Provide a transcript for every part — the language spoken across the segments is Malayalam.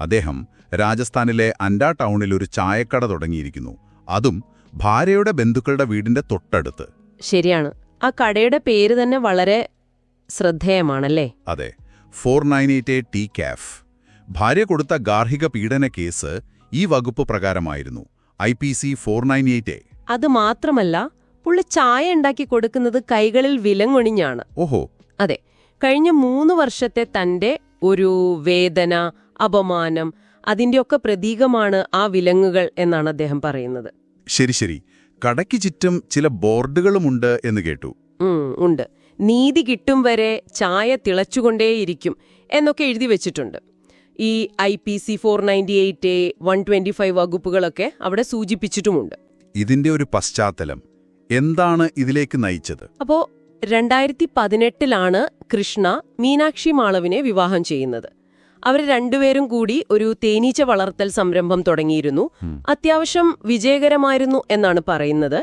അദ്ദേഹം രാജസ്ഥാനിലെ അൻഡാ ടൗണിൽ ഒരു ചായക്കട തുടങ്ങിയിരിക്കുന്നു. അതും ഭാര്യയുടെ ബന്ധുക്കളുടെ വീടിന്റെ തൊട്ടടുത്ത്. ശരിയാണ്. ആ കടയുടെ പേര് തന്നെ വളരെ ശ്രദ്ധേയമാണല്ലേ? അതെ, 498A ടീ കാഫ്. ഭാര്യ കൊടുത്ത ഗാർഹിക പീഡന കേസ് ഈ വകുപ്പ് പ്രകാരമായിരുന്നു, IPC 498A. അത് മാത്രമല്ല, പുള്ളി ചായ ഉണ്ടാക്കി കൊടുക്കുന്നത് കൈകളിൽ വിലങ്ങൊണിഞ്ഞാണ്. ഓഹോ. അതെ, കഴിഞ്ഞ 3 വർഷത്തെ തന്റെ ഒരു വേദന, അപമാനം, അതിന്റെയൊക്കെ പ്രതീകമാണ് ആ വിലങ്ങുകൾ എന്നാണ് അദ്ദേഹം പറയുന്നത്. ശരി ശരി. കടയ്ക്ക് ചുറ്റും ചില ബോർഡുകളുമുണ്ട് എന്ന് കേട്ടു. ഉണ്ട്. നീതി കിട്ടും വരെ ചായ തിളച്ചുകൊണ്ടേയിരിക്കും എന്നൊക്കെ എഴുതി വെച്ചിട്ടുണ്ട്. ഈ IPC 498A, 125 വകുപ്പുകളൊക്കെ അവിടെ സൂചിപ്പിച്ചിട്ടുമുണ്ട്. ഇതിന്റെ ഒരു പശ്ചാത്തലം എന്താണ് ഇതിലേക്ക് നയിച്ചത്? അപ്പോ 2018 കൃഷ്ണ മീനാക്ഷി മാളവിനെ വിവാഹം ചെയ്യുന്നത്. അവർ രണ്ടുപേരും കൂടി ഒരു തേനീച്ച വളർത്തൽ സംരംഭം തുടങ്ങിയിരുന്നു. അത്യാവശ്യം വിജയകരമായിരുന്നു എന്നാണ് പറയുന്നത്.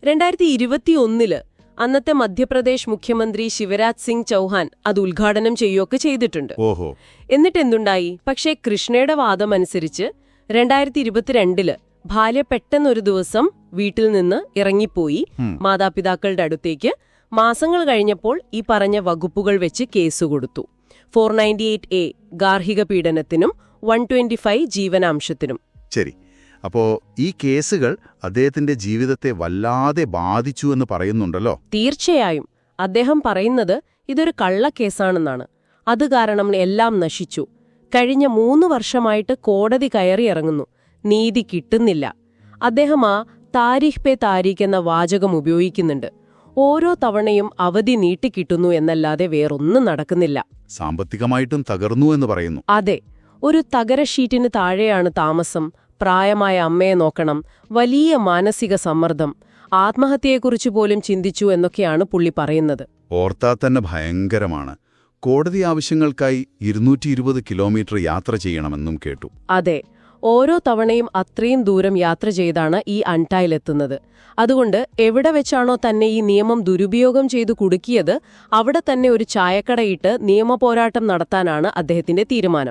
2021 അന്നത്തെ മധ്യപ്രദേശ് മുഖ്യമന്ത്രി ശിവരാജ് സിംഗ് ചൗഹാൻ അത് ഉദ്ഘാടനം ചെയ്യുകയൊക്കെ ചെയ്തിട്ടുണ്ട്. എന്നിട്ടെന്തുണ്ടായി? പക്ഷേ കൃഷ്ണയുടെ വാദമനുസരിച്ച് 2022 ഭാര്യ പെട്ടെന്നൊരു ദിവസം വീട്ടിൽ നിന്ന് ഇറങ്ങിപ്പോയി മാതാപിതാക്കളുടെ അടുത്തേക്ക്. മാസങ്ങൾ കഴിഞ്ഞപ്പോൾ ഈ പറഞ്ഞ വകുപ്പുകൾ വെച്ച് കേസ് കൊടുത്തു. 498A ഗാർഹിക പീഡനത്തിനും 125 ജീവനാംശത്തിനും. ശരി. അപ്പോ ഈ കേസുകൾ അദ്ദേഹത്തിന്റെ ജീവിതത്തെ വല്ലാതെ ബാധിച്ചു എന്ന് പറയുന്നുണ്ടല്ലോ. തീർച്ചയായും. അദ്ദേഹം പറയുന്നത് ഇതൊരു കള്ളക്കേസാണെന്നാണ്. അത് കാരണം എല്ലാം നശിച്ചു. കഴിഞ്ഞ 3 വർഷമായിട്ട് കോടതി കയറി ഇറങ്ങുന്നു, നീതി കിട്ടുന്നില്ല. അദ്ദേഹം ആ താരിഖ് പേ താരിഖ് എന്ന വാചകം ഉപയോഗിക്കുന്നുണ്ട്. ഓരോ തവണയും അവധി നീട്ടിക്കിട്ടുന്നു എന്നല്ലാതെ വേറൊന്നും നടക്കുന്നില്ല. സാമ്പത്തികമായിട്ടും തകർന്നു എന്ന് പറയുന്നു. അതെ, ഒരു തകര ഷീറ്റിന് താഴെയാണ് താമസം, പ്രായമായ അമ്മയെ നോക്കണം, വലിയ മാനസിക സമ്മർദ്ദം, ആത്മഹത്യയെക്കുറിച്ച് പോലും ചിന്തിച്ചു എന്നൊക്കെയാണ് പുള്ളി പറയുന്നത്. ഓർത്താൽ തന്നെ ഭയങ്കരമാണ്. കോടതി ആവശ്യങ്ങൾക്കായി 220 കിലോമീറ്റർ യാത്ര ചെയ്യണമെന്നും കേട്ടു. അതെ, ഓരോ തവണയും അത്രയും ദൂരം യാത്ര ചെയ്താണ് ഈ അൻടായിലെത്തുന്നത്. അതുകൊണ്ട് എവിടെ വെച്ചാണോ തന്നെ ഈ നിയമം ദുരുപയോഗം ചെയ്തു കുടുക്കിയത്, അവിടെ തന്നെ ഒരു ചായക്കടയിട്ട് നിയമപോരാട്ടം നടത്താനാണ് അദ്ദേഹത്തിന്റെ തീരുമാനം.